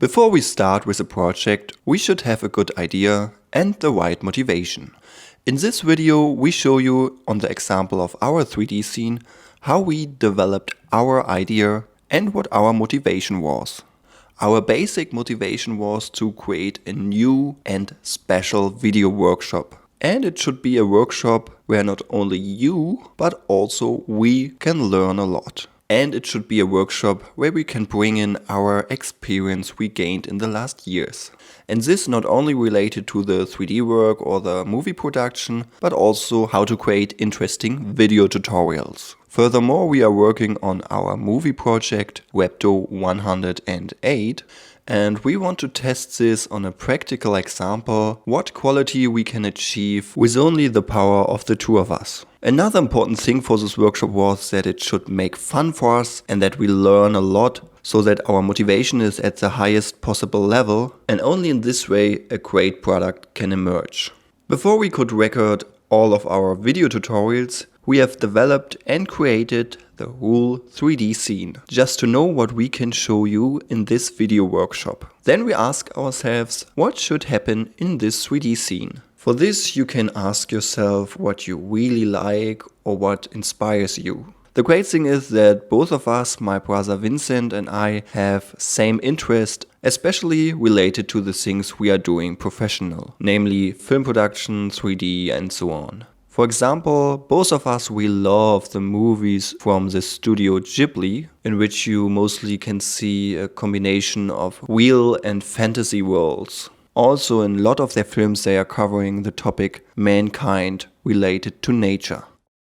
Before we start with a project, we should have a good idea and the right motivation. In this video, we show you on the example of our 3D scene how we developed our idea and what our motivation was. Our basic motivation was to create a new and special video workshop. And it should be a workshop where not only you, but also we can learn a lot. And it should be a workshop where we can bring in our experience we gained in the last years. And this not only related to the 3D work or the movie production, but also how to create interesting video tutorials. Furthermore, we are working on our movie project Webdo 108, and we want to test this on a practical example, what quality we can achieve with only the power of the two of us. Another important thing for this workshop was that it should make fun for us and that we learn a lot so that our motivation is at the highest possible level, and only in this way a great product can emerge. Before we could record all of our video tutorials, we have developed and created the whole 3D scene, just to know what we can show you in this video workshop. Then we ask ourselves, what should happen in this 3D scene? For this you can ask yourself what you really like or what inspires you. The great thing is that both of us, my brother Vincent and I, have same interest, especially related to the things we are doing professional, namely film production, 3D and so on. For example, both of us, we love the movies from the studio Ghibli, in which you mostly can see a combination of real and fantasy worlds. Also, in a lot of their films, they are covering the topic mankind related to nature.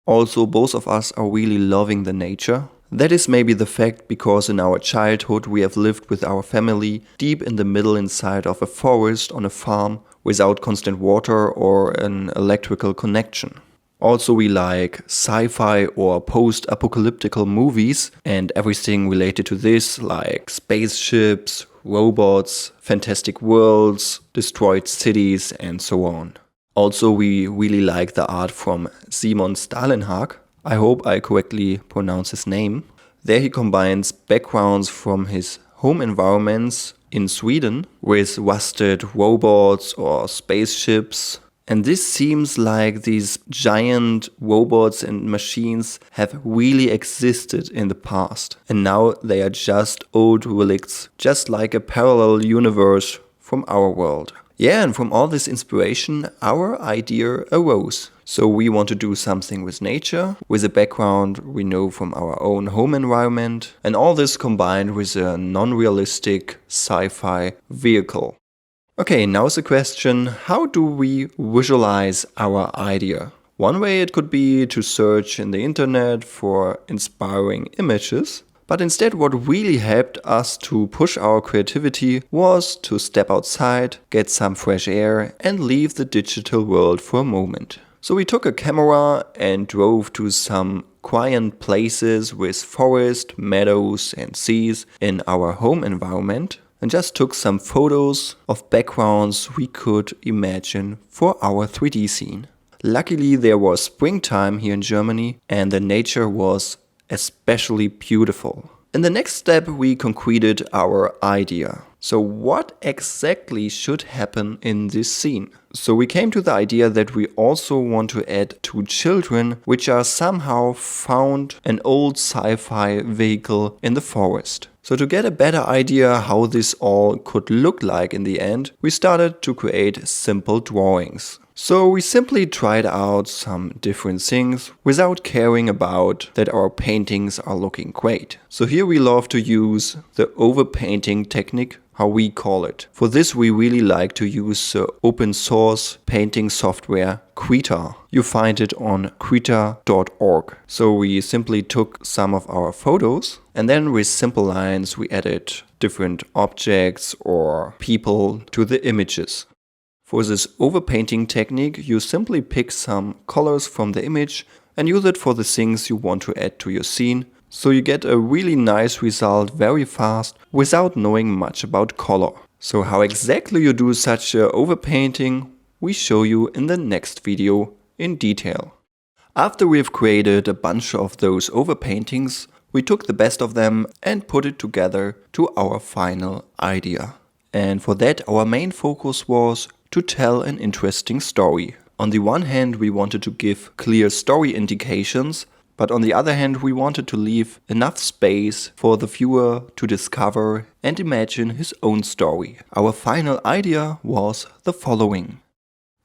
Also, both of us are really loving the nature. That is maybe the fact because in our childhood we have lived with our family deep in the middle inside of a forest on a farm without constant water or an electrical connection. Also, we like sci-fi or post-apocalyptical movies and everything related to this, like spaceships, robots, fantastic worlds, destroyed cities and so on. Also, we really like the art from Simon Stalenhag. I hope I correctly pronounce his name. There he combines backgrounds from his home environments in Sweden with rusted robots or spaceships. And this seems like these giant robots and machines have really existed in the past. And now they are just old relics, just like a parallel universe from our world. Yeah, and from all this inspiration, our idea arose. So we want to do something with nature, with a background we know from our own home environment, and all this combined with a non-realistic sci-fi vehicle. Okay, now's the question, how do we visualize our idea? One way it could be to search in the internet for inspiring images. But instead, what really helped us to push our creativity was to step outside, get some fresh air and leave the digital world for a moment. So we took a camera and drove to some quiet places with forest, meadows and seas in our home environment and just took some photos of backgrounds we could imagine for our 3D scene. Luckily, there was springtime here in Germany and the nature was especially beautiful. In the next step, we concreted our idea. So what exactly should happen in this scene? So we came to the idea that we also want to add two children which are somehow found an old sci-fi vehicle in the forest. So to get a better idea how this all could look like in the end, we started to create simple drawings. So we simply tried out some different things without caring about that our paintings are looking great. So here we love to use the overpainting technique, how we call it. For this we really like to use the open source painting software Krita. You find it on krita.org. So we simply took some of our photos and then with simple lines we added different objects or people to the images. For this overpainting technique, you simply pick some colors from the image and use it for the things you want to add to your scene. So you get a really nice result very fast without knowing much about color. So how exactly you do such a overpainting, we show you in the next video in detail. After we've created a bunch of those overpaintings, We took the best of them and put it together to our final idea. And for that, our main focus was to tell an interesting story. On the one hand, we wanted to give clear story indications, but on the other hand, we wanted to leave enough space for the viewer to discover and imagine his own story. Our final idea was the following.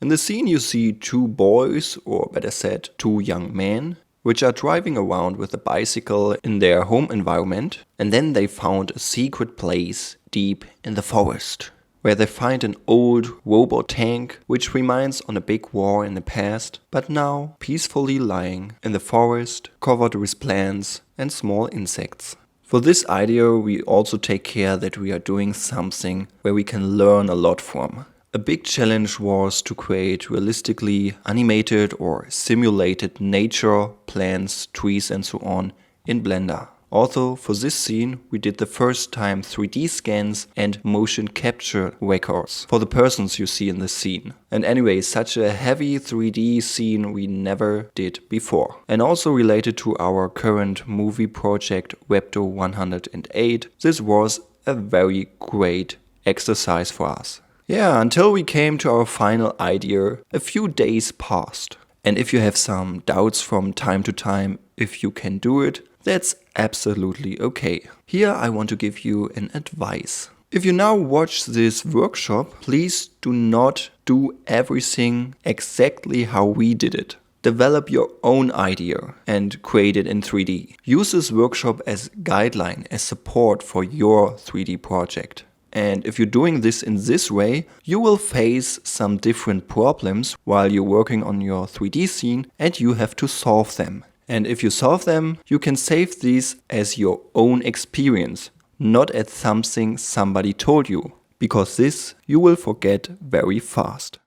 In the scene you see two boys, or better said, two young men, which are driving around with a bicycle in their home environment, and then they found a secret place deep in the forest, where they find an old robot tank which reminds on a big war in the past, but now peacefully lying in the forest, covered with plants and small insects. For this idea we also take care that we are doing something where we can learn a lot from. A big challenge was to create realistically animated or simulated nature, plants, trees and so on in Blender. Also, for this scene we did the first time 3D scans and motion capture records for the persons you see in the scene. And anyway, such a heavy 3D scene we never did before. And also related to our current movie project Webdo 108, this was a very great exercise for us. Yeah, until we came to our final idea, a few days passed. And if you have some doubts from time to time if you can do it, that's absolutely okay. Here I want to give you an advice. If you now watch this workshop, please do not do everything exactly how we did it. Develop your own idea and create it in 3D. Use this workshop as guideline, as support for your 3D project. And if you're doing this in this way, you will face some different problems while you're working on your 3D scene and you have to solve them. And if you solve them, you can save these as your own experience, not as something somebody told you, because this you will forget very fast.